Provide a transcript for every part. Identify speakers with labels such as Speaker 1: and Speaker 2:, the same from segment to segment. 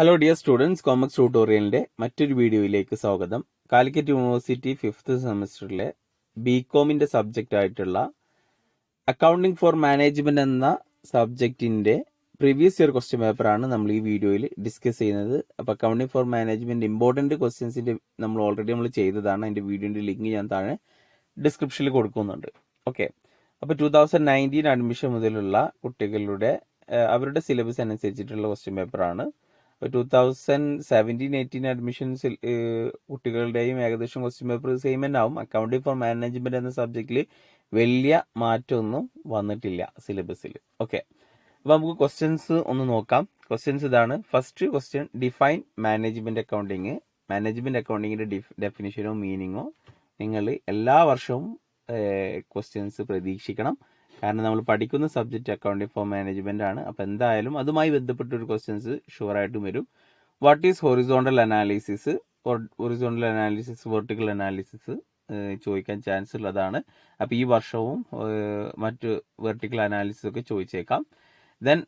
Speaker 1: Hello dear students, കോമക്സ് ട്യൂട്ടോറിയലിൻ്റെ മറ്റൊരു വീഡിയോയിലേക്ക് സ്വാഗതം. കാലിക്കറ്റ് യൂണിവേഴ്സിറ്റി 5th സെമസ്റ്ററിലെ ബികോമിൻ്റെ സബ്ജക്റ്റ് ആയിട്ടുള്ള അക്കൗണ്ടിംഗ് ഫോർ മാനേജ്മെൻറ്റ് എന്ന സബ്ജക്റ്റിൻ്റെ പ്രീവിയസ് ഇയർ ക്വസ്റ്റ്യൻ പേപ്പറാണ് നമ്മൾ ഈ വീഡിയോയിൽ ഡിസ്കസ് ചെയ്യുന്നത്. അപ്പോൾ അക്കൗണ്ടിംഗ് ഫോർ മാനേജ്മെൻറ്റ് ഇമ്പോർട്ടൻറ്റ് ക്വസ്റ്റ്യൻസിൻ്റെ നമ്മൾ ചെയ്തതാണ്. അതിൻ്റെ വീഡിയോൻ്റെ ലിങ്ക് ഞാൻ താഴെ ഡിസ്ക്രിപ്ഷനിൽ കൊടുക്കുന്നുണ്ട്. ഓക്കെ, അപ്പോൾ 2019 അഡ്മിഷൻ മുതലുള്ള കുട്ടികളുടെ അവരുടെ സിലബസ് അനുസരിച്ചിട്ടുള്ള ക്വസ്റ്റ്യൻ പേപ്പറാണ്. 2017-18 അഡ്മിഷൻസിൽ കുട്ടികളുടെയും ഏകദേശം ക്വസ്റ്റ്യൻ പേപ്പർ സെയിം തന്നെ ആവും. അക്കൗണ്ടിംഗ് ഫോർ മാനേജ്മെന്റ് എന്ന സബ്ജക്റ്റിൽ വലിയ മാറ്റമൊന്നും വന്നിട്ടില്ല സിലബസിൽ. ഓക്കെ, അപ്പോൾ നമുക്ക് ക്വസ്റ്റ്യൻസ് ഒന്ന് നോക്കാം. ക്വസ്റ്റ്യൻസ് ഇതാണ്. First question, define management accounting. Management അക്കൗണ്ടിങ്ങിന്റെ ഡെഫിനിഷനോ മീനിങ്ങോ നിങ്ങൾ എല്ലാ വർഷവും ക്വസ്റ്റ്യൻസ് പ്രതീക്ഷിക്കണം. കാരണം നമ്മൾ പഠിക്കുന്ന സബ്ജക്റ്റ് അക്കൗണ്ടിംഗ് ഫോർ മാനേജ്മെന്റ് ആണ്. അപ്പോൾ എന്തായാലും അതുമായി ബന്ധപ്പെട്ടൊരു ക്വസ്റ്റ്യൻസ് ഷുവറായിട്ടും വരും. What is horizontal analysis? Horizontal analysis, vertical analysis ചോദിക്കാൻ ചാൻസ് ഉള്ളതാണ്. അപ്പോൾ ഈ വർഷവും മറ്റ് വെർട്ടിക്കൽ അനാലിസിസ് ഒക്കെ ചോദിച്ചേക്കാം. Then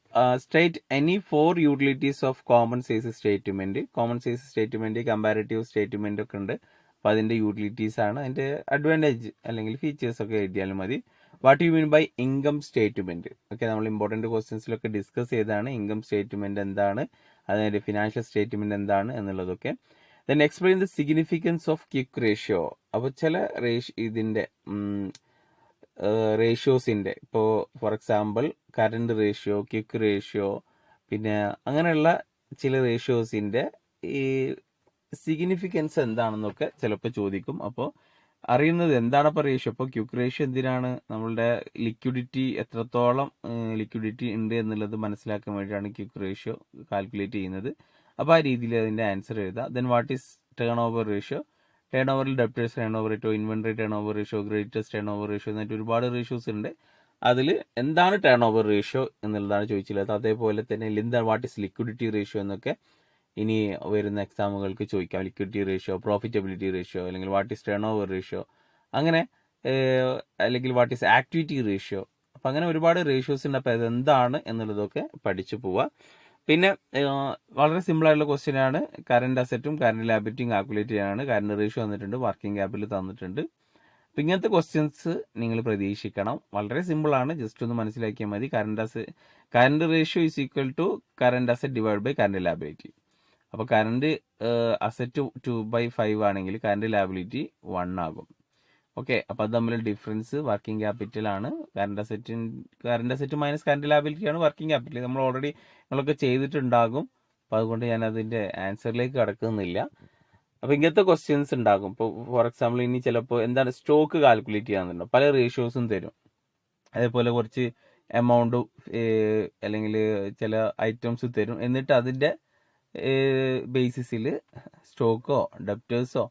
Speaker 1: state any 4 utilities of common size statement. Common size statement, comparative statement ഒക്കെ ഉണ്ട്. അപ്പോൾ അതിൻ്റെ യൂട്ടിലിറ്റീസ് ആണ്. അതിൻ്റെ അഡ്വാൻറ്റേജ് അല്ലെങ്കിൽ ഫീച്ചേഴ്സ് ഒക്കെ എഴുതിയാലും മതി. What you mean by income statement? Okay, നമ്മൾ ഇമ്പോർട്ടൻറ്റ് ക്വസ്റ്റ്യൻസിലൊക്കെ ഡിസ്കസ് ചെയ്താണ് ഇൻകം സ്റ്റേറ്റ്മെന്റ് എന്താണ്, അതിൻ്റെ ഫിനാൻഷ്യൽ സ്റ്റേറ്റ്മെന്റ് എന്താണ് എന്നുള്ളതൊക്കെ. Then explain the significance of quick ratio. അപ്പോൾ ചില ഇതിൻ്റെ റേഷ്യോസിൻ്റെ, ഇപ്പോൾ for example current ratio, quick ratio, പിന്നെ അങ്ങനെയുള്ള ചില റേഷ്യോസിൻ്റെ ഈ സിഗ്നിഫിക്കൻസ് എന്താണെന്നൊക്കെ ചിലപ്പോൾ ചോദിക്കും. അപ്പോൾ അറിയുന്നത് എന്താണ് ഇപ്പോൾ റേഷ്യോ? ഇപ്പോൾ ക്വിക്ക് റേഷ്യോ എന്തിനാണ്? നമ്മളുടെ ലിക്വിഡിറ്റി എത്രത്തോളം ലിക്വിഡിറ്റി ഉണ്ട് എന്നുള്ളത് മനസ്സിലാക്കാൻ വേണ്ടിയിട്ടാണ് ക്വിക്ക് റേഷ്യോ കാൽക്കുലേറ്റ് ചെയ്യുന്നത്. അപ്പോൾ ആ രീതിയിൽ അതിൻ്റെ ആൻസർ എഴുതാം. Then what is turnover ratio? ടേൺ ഓവറിൽ debtors turnover ratio, inventory turnover ratio, greatest turnover ratio എന്നിട്ട് ഒരുപാട് റേഷ്യോസ് ഉണ്ട്. അതിൽ എന്താണ് ടേൺ ഓവർ റേഷ്യോ എന്നുള്ളതാണ് ചോദിച്ചിട്ടുള്ളത്. അതേപോലെ തന്നെ എന്താണ് വാട്ട് ഈസ് ലിക്വിഡിറ്റി റേഷ്യോ എന്നൊക്കെ ഇനി വരുന്ന എക്സാമുകൾക്ക് ചോദിക്കാം. ലിക്വിഡിറ്റി റേഷ്യോ, പ്രോഫിറ്റബിലിറ്റി റേഷ്യോ, അല്ലെങ്കിൽ what is turnover ratio, അങ്ങനെ അല്ലെങ്കിൽ വാട്ട് ഈസ് ആക്ടിവിറ്റി റേഷ്യോ. അപ്പം അങ്ങനെ ഒരുപാട് റേഷ്യോസ് ഉണ്ട്. അപ്പോൾ അതെന്താണ് എന്നുള്ളതൊക്കെ പഠിച്ചു പോവുക. പിന്നെ വളരെ സിമ്പിളായിട്ടുള്ള ക്വസ്റ്റ്യൻ ആണ്. കറണ്ട് അസറ്റും കറണ്ട് ലാബിലിറ്റിയും കാൽക്കുലേറ്റ് ചെയ്യാനാണ്. കറണ്ട് റേഷ്യോ തന്നിട്ടുണ്ട്, വർക്കിംഗ് ക്യാപിറ്റൽ തന്നിട്ടുണ്ട്. അപ്പം ഇങ്ങനത്തെ ക്വസ്റ്റ്യൻസ് നിങ്ങൾ പ്രതീക്ഷിക്കണം. വളരെ സിമ്പിളാണ്, ജസ്റ്റ് ഒന്ന് മനസ്സിലാക്കിയാൽ മതി. Current ratio is equal to current asset divide by current liability. അപ്പോൾ കറണ്ട് അസറ്റ് 2/5 ആണെങ്കിൽ കറണ്ട് ലാബിലിറ്റി 1 ആകും. ഓക്കെ, അപ്പോൾ അത് തമ്മിൽ ഡിഫറൻസ് വർക്കിംഗ് ക്യാപിറ്റൽ ആണ്. Current asset minus current liability ആണ് വർക്കിംഗ് ക്യാപിറ്റൽ. നമ്മൾ ഓൾറെഡി നിങ്ങളൊക്കെ ചെയ്തിട്ടുണ്ടാകും. അപ്പോൾ അതുകൊണ്ട് ഞാൻ അതിൻ്റെ ആൻസറിലേക്ക് കടക്കുന്നില്ല. അപ്പോൾ ഇങ്ങനത്തെ ക്വസ്റ്റ്യൻസ് ഉണ്ടാകും. ഇപ്പോൾ ഫോർ എക്സാമ്പിൾ ഇനി ചിലപ്പോൾ എന്താണ് സ്റ്റോക്ക് കാൽക്കുലേറ്റ് ചെയ്യാന്നുണ്ടോ, പല റേഷ്യോസും തരും. അതേപോലെ കുറച്ച് എമൗണ്ട് അല്ലെങ്കിൽ ചില ഐറ്റംസ് തരും. എന്നിട്ട് അതിൻ്റെ ബേസിസിൽ സ്റ്റോക്കോ ഡെപ്റ്റേഴ്സോ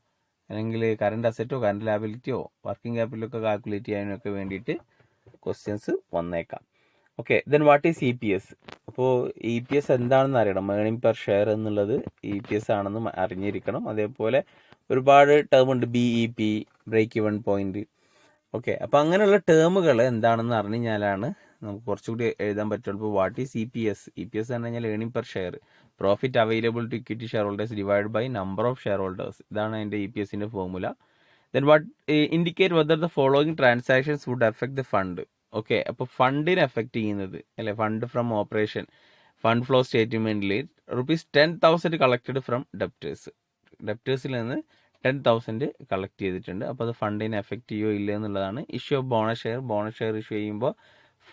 Speaker 1: അല്ലെങ്കിൽ കറണ്ട് അസറ്റോ കറണ്ട് ലാബിലിറ്റിയോ വർക്കിംഗ് ക്യാപിറ്റലോ ഒക്കെ കാൽക്കുലേറ്റ് ചെയ്യാനൊക്കെ വേണ്ടിയിട്ട് ക്വസ്റ്റ്യൻസ് വന്നേക്കാം. Okay, then what is EPS? അപ്പോൾ EPS എന്താണെന്ന് അറിയണം. ഏർണിംഗ് പെർ ഷെയർ എന്നുള്ളത് EPS ആണെന്ന് അറിഞ്ഞിരിക്കണം. അതേപോലെ ഒരുപാട് ടേം ഉണ്ട്, BEP, break even point. Okay, അപ്പോൾ അങ്ങനെയുള്ള ടേമുകൾ എന്താണെന്ന് അറിഞ്ഞു കഴിഞ്ഞാലാണ് നമുക്ക് കുറച്ചുകൂടി എഴുതാൻ പറ്റുള്ളൂ. ഇപ്പോൾ വാട്ട് ഈസ് EPS എന്ന് പറഞ്ഞു കഴിഞ്ഞാൽ earning per share, profit available to equity shareholders divide by number of shareholders. ഇതാണ് അതിൻ്റെ EPSൻ്റെ formula. Then what indicate whether the following transactions would effect the fund. Okay, അപ്പോൾ ഫണ്ടിനെ effect ചെയ്യുന്നത് അല്ലെ, fund from operation, fund flow സ്റ്റേറ്റ്മെന്റിൽ ₹10,000 collected from ഡെപ്റ്റേഴ്സിൽ നിന്ന് 10,000 കളക്ട് ചെയ്തിട്ടുണ്ട്. അപ്പോൾ അത് ഫണ്ടിനെ എഫക്ട് ചെയ്യോ ഇല്ല എന്നുള്ളതാണ്. Issue of bonus share issue ചെയ്യുമ്പോൾ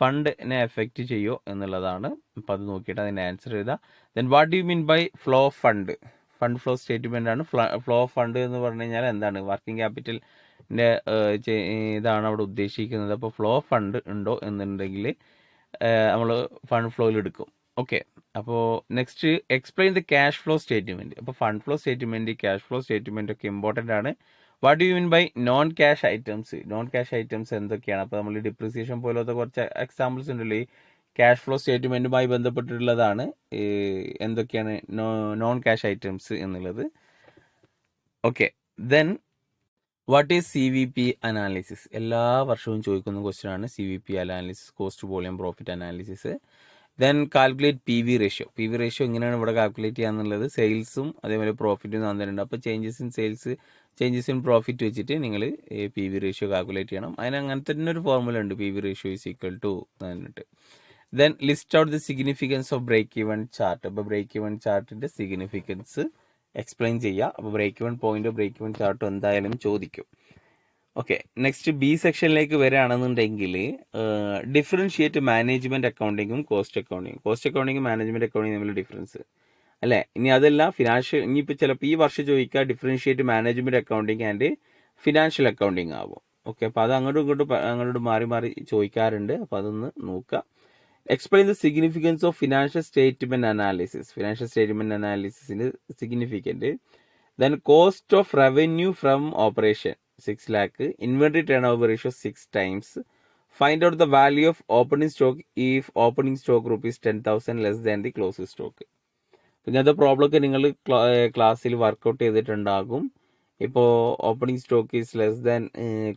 Speaker 1: ഫണ്ടിനെ എഫക്റ്റ് ചെയ്യോ എന്നുള്ളതാണ്. അപ്പോൾ അത് നോക്കിയിട്ട് അതിൻ്റെ ആൻസർ എഴുതാം. Then what you mean by flow of fund? Fund flow statement ആണ്. ഫ്ലോ ഓഫ് ഫണ്ട് എന്ന് പറഞ്ഞു കഴിഞ്ഞാൽ എന്താണ്? വർക്കിംഗ് ക്യാപിറ്റലിൻ്റെ ഇതാണ് അവിടെ ഉദ്ദേശിക്കുന്നത്. അപ്പോൾ ഫ്ലോ ഓഫ് ഫണ്ട് ഉണ്ടോ എന്നുണ്ടെങ്കിൽ നമ്മൾ ഫണ്ട് ഫ്ലോയിൽ എടുക്കും. ഓക്കെ, അപ്പോൾ next explain the cash flow statement. അപ്പോൾ fund flow statement, cash flow statement ഒക്കെ ഇമ്പോർട്ടൻ്റ് ആണ്. What you mean by non cash items? Non cash items എന്തൊക്കെയാണ്? അപ്പോൾ നമ്മൾ ഡിപ്രിസിയേഷൻ പോലത്തെ കുറച്ച് എക്സാമ്പിൾസ് ഉണ്ടല്ലോ ഈ ക്യാഷ് ഫ്ലോ സ്റ്റേറ്റ്മെന്റുമായി ബന്ധപ്പെട്ടിട്ടുള്ളതാണ്. എന്തൊക്കെയാണ് നോൺ ക്യാഷ് ഐറ്റംസ് എന്നുള്ളത്. Okay, then what is CVP analysis? എല്ലാ വർഷവും ചോദിക്കുന്ന ക്വസ്റ്റ്യൻ ആണ് CVP analysis, cost volume profit analysis. Then calculate P V ratio. P V ratio ഇങ്ങനെയാണ് ഇവിടെ കാൽക്കുലേറ്റ് ചെയ്യാന്നുള്ളത്. സെയിൽസും അതേപോലെ പ്രോഫിറ്റും തന്നിട്ടുണ്ട്. അപ്പോൾ changes in sales, changes in profit വെച്ചിട്ട് നിങ്ങൾ പി വി റേഷ്യോ കാൽക്കുലേറ്റ് ചെയ്യണം. അതിന് അങ്ങനെ തന്നെ ഒരു ഫോർമുല ഉണ്ട്, P V ratio is equal to എന്നിട്ട്. Then list out the significance of break even chart. അപ്പോൾ ബ്രേക്ക് ഈവൻ ചാർട്ടിന്റെ സിഗ്നിഫിക്കൻസ് എക്സ്പ്ലെയിൻ ചെയ്യുക. അപ്പോൾ ബ്രേക്ക് ഈവൻ പോയിന്റോ ബ്രേക്ക് ഈവൻ ചാർട്ടോ എന്തായാലും ചോദിക്കും. ഓക്കെ, നെക്സ്റ്റ് ബി സെക്ഷനിലേക്ക് വരികയാണെന്നുണ്ടെങ്കിൽ ഡിഫറൻഷിയേറ്റ് മാനേജ്മെന്റ് അക്കൗണ്ടിങ്ങും കോസ്റ്റ് അക്കൗണ്ടിങ്ങും. കോസ്റ്റ് അക്കൗണ്ടിങ്ങും മാനേജ്മെന്റ് അക്കൗണ്ടിങ്ങും തമ്മിൽ ഡിഫറൻസ് അല്ലേ. ഇനി അതല്ല ഫിനാൻഷ്യൽ, ഇനിയിപ്പോൾ ചിലപ്പോൾ ഈ വർഷം ചോദിക്കുക differentiate management accounting and financial accounting ആവും. ഓക്കെ, അപ്പോൾ അത് അങ്ങോട്ടും മാറി മാറി ചോദിക്കാറുണ്ട്. അപ്പോൾ അതൊന്ന് നോക്കുക. Explain the significance of financial statement analysis. Financial statement അനാലിസിസിന്റെ significant. Then cost of revenue from operation 6 lakh. Inventory turnover ratio 6 times. Find out the value of opening stock if opening stock rupees 10,000 less than the closing stock. ഇങ്ങനത്തെ problem ഒക്കെ നിങ്ങൾ ക്ലാസ്സിൽ workout ചെയ്തിട്ടുണ്ടാകും. ഇപ്പോൾ opening stock is less than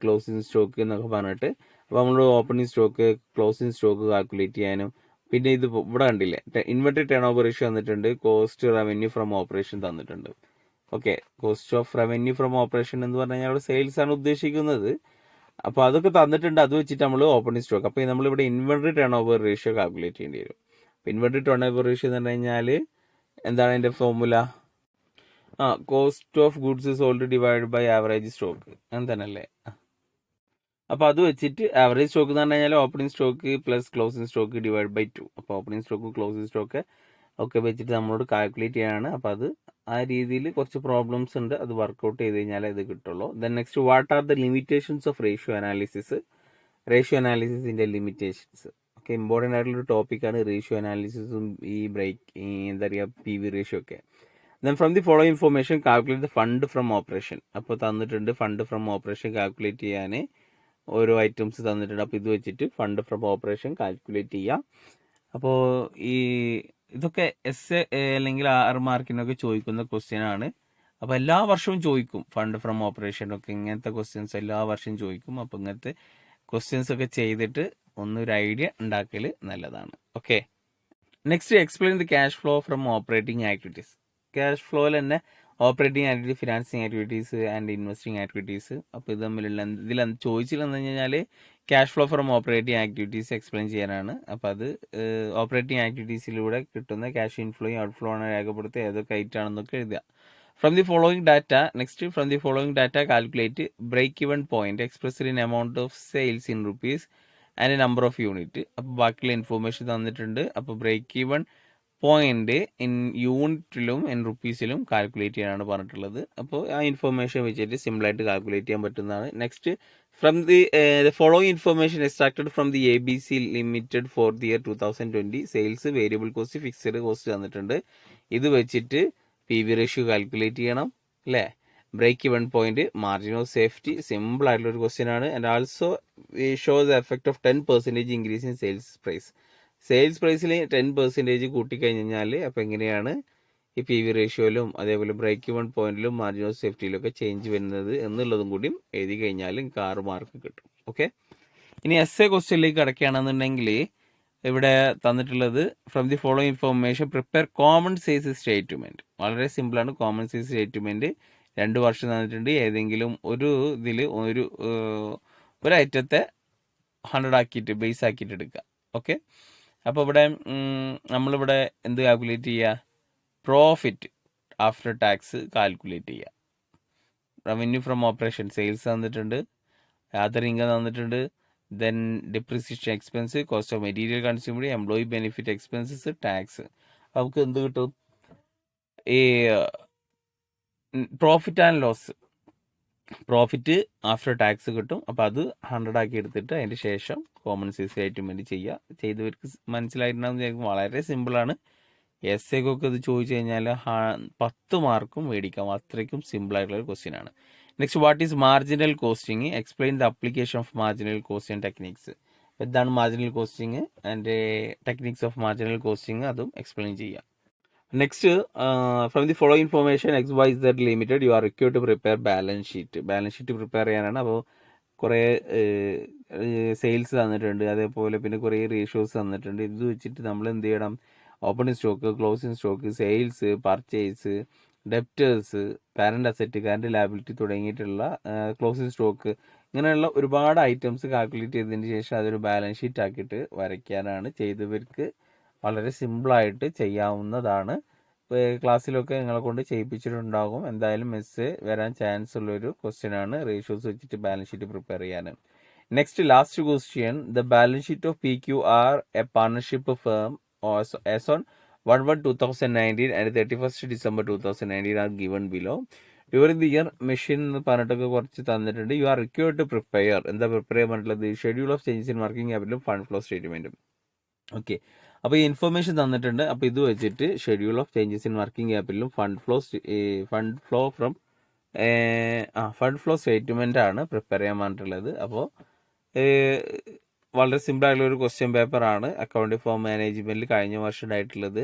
Speaker 1: closing stock എന്നൊക്കെ പറഞ്ഞിട്ട്, അപ്പോൾ നമ്മൾ opening stock closing stock calculate ചെയ്യാനും, പിന്നെ ഇത് ഇവിടെ കണ്ടില്ലേ ഇൻവെന്ററി ടേൺ ഓവർ റേഷ്യോ തന്നിട്ടുണ്ട്, കോസ്റ്റ് റവന്യൂ ഫ്രം ഓപ്പറേഷൻ തന്നിട്ടുണ്ട്. Okay, cost of revenue from operation എന്ന് പറഞ്ഞു കഴിഞ്ഞാൽ അവിടെ സെയിൽസ് ആണ് ഉദ്ദേശിക്കുന്നത്. അപ്പോൾ അതൊക്കെ തന്നിട്ടുണ്ട്, അത് വെച്ചിട്ട് നമ്മൾ ഓപ്പണിംഗ് സ്റ്റോക്ക്. അപ്പോൾ നമ്മളിവിടെ inventory turnover ratio calculate ചെയ്യേണ്ടി വരും. അപ്പോൾ ഇൻവെന്ററി ടേൺ ഓവർ റേഷ്യോ എന്ന് പറഞ്ഞു കഴിഞ്ഞാൽ എന്താണ് അതിൻ്റെ formula? Cost of goods sold divide by average stock അങ്ങനെ തന്നെയല്ലേ. അപ്പോൾ അത് വെച്ചിട്ട് ആവറേജ് സ്റ്റോക്ക് എന്ന് പറഞ്ഞു കഴിഞ്ഞാൽ opening stock plus closing stock divide by 2. അപ്പോൾ ഓപ്പണിംഗ് സ്റ്റോക്ക് ക്ലോസിംഗ് സ്റ്റോക്ക് ഒക്കെ വെച്ചിട്ട് നമ്മളോട് കാൽക്കുലേറ്റ് ചെയ്യാണ്. അപ്പോൾ അത് ആ രീതിയിൽ കുറച്ച് പ്രോബ്ലംസ് ഉണ്ട്, അത് വർക്കൗട്ട് ചെയ്ത് കഴിഞ്ഞാൽ ഇത് കിട്ടുള്ളൂ. Then next, what are the limitations of ratio analysis. Ratio അനാലിസിസിന്റെ ലിമിറ്റേഷൻസ്. ഓക്കെ, ഇമ്പോർട്ടൻ്റ് ആയിട്ടുള്ളൊരു ടോപ്പിക്കാണ് റേഷ്യോ അനാലിസിസും ഈ എന്താ പറയുക പി വി റേഷ്യോ ഒക്കെ. Then from the following information calculate the fund from operation. അപ്പോൾ തന്നിട്ടുണ്ട് ഫണ്ട് ഫ്രം ഓപ്പറേഷൻ കാൽക്കുലേറ്റ് ചെയ്യാൻ ഓരോ ഐറ്റംസ് തന്നിട്ടുണ്ട്. അപ്പോൾ ഇത് വെച്ചിട്ട് ഫണ്ട് ഫ്രം ഓപ്പറേഷൻ കാൽക്കുലേറ്റ് ചെയ്യാം. അപ്പോൾ ഇതൊക്കെ എസ് അല്ലെങ്കിൽ 6 മാർക്കിനൊക്കെ ചോദിക്കുന്ന ക്വസ്റ്റ്യൻ ആണ്. അപ്പോൾ എല്ലാ വർഷവും ചോദിക്കും ഫണ്ട് ഫ്രം ഓപ്പറേഷൻ ഒക്കെ, ഇങ്ങനത്തെ ക്വസ്റ്റ്യൻസ് എല്ലാ വർഷവും ചോദിക്കും. അപ്പോൾ ഇങ്ങനത്തെ ക്വസ്റ്റ്യൻസ് ഒക്കെ ചെയ്തിട്ട് ഒന്നൊരു ഐഡിയ ഉണ്ടാക്കൽ നല്ലതാണ്. Okay, next explain the cash flow from operating activities. Cash ഫ്ലോയിൽ തന്നെ operating activity, financing activities and investing activities. അപ്പോൾ ഇത് തമ്മിലുള്ള ഇതിൽ ചോദിച്ചില്ലെന്ന് കഴിഞ്ഞാൽ cash flow from operating activities explain ചെയ്യാനാണ്. അപ്പോൾ അത് ഓപ്പറേറ്റിംഗ് ആക്ടിവിറ്റീസിലൂടെ കിട്ടുന്ന ക്യാഷ് ഇൻഫ്ലോയും ഔട്ട്ഫ്ലോ ആണ് രേഖപ്പെടുത്തുക, ഏതൊക്കെ ഐറ്റാണെന്നൊക്കെ എഴുതുക. From the following data. Next, from the following data calculate break even point expressed in amount of sales in rupees and number of unit. അപ്പോൾ ബാക്കിയുള്ള ഇൻഫോർമേഷൻ തന്നിട്ടുണ്ട്. അപ്പോൾ ബ്രേക്ക് ഇവൺ പോയിന്റ് ഇൻ യൂണിറ്റിലും ഇൻ റുപ്പീസിലും കാൽക്കുലേറ്റ് ചെയ്യാനാണ് പറഞ്ഞിട്ടുള്ളത്. അപ്പോൾ ആ ഇൻഫോർമേഷൻ വെച്ചിട്ട് സിമ്പിളായിട്ട് കാൽക്കുലേറ്റ് ചെയ്യാൻ പറ്റുന്നതാണ്. Next, from the following information extracted from the ABC limited for the year 2020. Sales, variable cost, fixed cost തന്നിട്ടുണ്ട്. ഇത് വെച്ചിട്ട് പി വി റേഷ്യോ കാൽക്കുലേറ്റ് ചെയ്യണം അല്ലേ. Break even point, margin of safety, simple ആയിട്ടുള്ള ഒരു ക്വസ്റ്റ്യൻ ആണ്. And also show the effect of 10% increase in sales price. സെയിൽസ് പ്രൈസിൽ 10% കൂട്ടിക്കഴിഞ്ഞാൽ അപ്പോൾ എങ്ങനെയാണ് ഈ പി വി റേഷ്യോയിലും അതേപോലെ ബ്രേക്ക് ഇവൺ പോയിന്റിലും മാർജിൻ ഓഫ് സേഫ്റ്റിയിലും ഒക്കെ ചേഞ്ച് വരുന്നത് എന്നുള്ളതും കൂടിയും എഴുതി കഴിഞ്ഞാൽ 6 മാർക്ക് കിട്ടും. ഓക്കെ, ഇനി എസ് എ ക്വസ്റ്റ്യനിലേക്ക് കിടക്കുകയാണെന്നുണ്ടെങ്കിൽ ഇവിടെ തന്നിട്ടുള്ളത് from the following information prepare common size statement. വളരെ സിമ്പിളാണ്. കോമൺ സൈസ് സ്റ്റേറ്റ്മെന്റ് 2 വർഷം തന്നിട്ടുണ്ട്. ഏതെങ്കിലും ഒരു ഇതിൽ ഒരു ഐറ്റത്തെ 100 ആക്കിയിട്ട് ബേസ് ആക്കിയിട്ട് എടുക്കുക. ഓക്കെ, അപ്പോൾ ഇവിടെ നമ്മളിവിടെ എന്ത് കാൽക്കുലേറ്റ് ചെയ്യുക? പ്രോഫിറ്റ് ആഫ്റ്റർ ടാക്സ് കാൽക്കുലേറ്റ് ചെയ്യുക. റവന്യൂ ഫ്രം ഓപ്പറേഷൻ, സെയിൽസ് തന്നിട്ടുണ്ട്, അതർ ഇൻകം തന്നിട്ടുണ്ട്, then depreciation expense, cost of material consumed, employee benefit expenses, tax. നമുക്ക് എന്ത് കിട്ടും? ഈ profit and loss, profit after tax കിട്ടും. അപ്പോൾ അത് 100 ആക്കി എടുത്തിട്ട് അതിൻ്റെ ശേഷം കോമൺ സൈസ് സ്റ്റേറ്റ്മെൻറ്റ് ചെയ്യുക. ചെയ്തവർക്ക് മനസ്സിലായിട്ടുണ്ടാകും. വളരെ സിമ്പിളാണ്. എസ് എക്കൊക്കെ ഇത് ചോദിച്ചു കഴിഞ്ഞാൽ 10 മാർക്കും മേടിക്കാം. അത്രയ്ക്കും സിമ്പിളായിട്ടുള്ളൊരു ക്വസ്റ്റ്യൻ ആണ്. Next, what is marginal costing? Explain the application of marginal costing techniques. എന്താണ് marginal costing and techniques of marginal costing, അതും എക്സ്പ്ലെയിൻ ചെയ്യുക. Next, from the following information XYZ limited you are required to prepare balance sheet. Balance sheet prepare ചെയ്യാനാണ്. അപ്പോൾ കുറേ sales തന്നിട്ടുണ്ട്, അതേപോലെ പിന്നെ കുറേ റേഷ്യോസ് തന്നിട്ടുണ്ട്. ഇത് വെച്ചിട്ട് നമ്മൾ എന്ത് ചെയ്യണം? Opening stock, closing stock, sales, purchase, debtors, current asset, current liability തുടങ്ങിയിട്ടുള്ള ക്ലോസിംഗ് സ്റ്റോക്ക്, ഇങ്ങനെയുള്ള ഒരുപാട് ഐറ്റംസ് കാൽക്കുലേറ്റ് ചെയ്തതിന് ശേഷം അതൊരു ബാലൻസ് ഷീറ്റ് ആക്കിയിട്ട് വരയ്ക്കാനാണ്. ചെയ്തവർക്ക് വളരെ സിമ്പിളായിട്ട് ചെയ്യാവുന്നതാണ്. ക്ലാസ്സിലൊക്കെ നിങ്ങളെ കൊണ്ട് ചെയ്യിപ്പിച്ചിട്ടുണ്ടാകും. എന്തായാലും മിസ് വരാൻ ചാൻസ് ഉള്ളൊരു ക്വസ്റ്റ്യൻ ആണ് റേഷ്യോസ് വെച്ചിട്ട് ബാലൻസ് ഷീറ്റ് പ്രിപ്പയർ ചെയ്യാൻ. Next last question, the balance sheet of PQR A partnership firm as on 1/1/2019 and 31st December 2019 are given below. During the year machine എന്ന് പറഞ്ഞിട്ടൊക്കെ കുറച്ച് തന്നിട്ടുണ്ട്. You are required to prepare, എന്താ prepare ചെയ്യാൻ പറഞ്ഞിട്ടുള്ളത്? Schedule of changes in working ക്യാപിറ്റലും fund flow സ്റ്റേറ്റ്മെന്റും. Okay, അപ്പോൾ ഈ ഇൻഫർമേഷൻ തന്നിട്ടുണ്ട്. അപ്പോൾ ഇത് വെച്ചിട്ട് schedule of changes in working ക്യാപിറ്റലും ഫണ്ട് ഫ്ലോ സ്റ്റേറ്റ്മെന്റ് ആണ് പ്രിപ്പയർ ചെയ്യാൻ പറഞ്ഞിട്ടുള്ളത്. അപ്പോൾ വളരെ സിമ്പിൾ ആയിട്ടുള്ള ഒരു ക്വസ്റ്റ്യൻ പേപ്പർ ആണ് അക്കൗണ്ടിംഗ് ഫോം മാനേജ്മെന്റിൽ കഴിഞ്ഞ വർഷം ഉണ്ടായിട്ടുള്ളത്.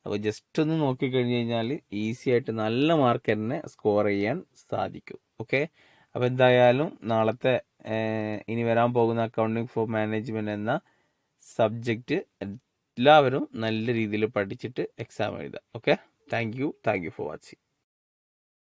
Speaker 1: അപ്പോൾ ജസ്റ്റ് ഒന്ന് നോക്കിക്കഴിഞ്ഞ് കഴിഞ്ഞാൽ ഈസി ആയിട്ട് നല്ല മാർക്ക് തന്നെ സ്കോർ ചെയ്യാൻ സാധിക്കും. ഓക്കെ, അപ്പോൾ എന്തായാലും നാളത്തെ ഇനി വരാൻ പോകുന്ന അക്കൗണ്ടിംഗ് ഫോം മാനേജ്മെന്റ് എന്ന സബ്ജക്റ്റ് എല്ലാവരും നല്ല രീതിയിൽ പഠിച്ചിട്ട് എക്സാം എഴുതുക. Okay, thank you for watching.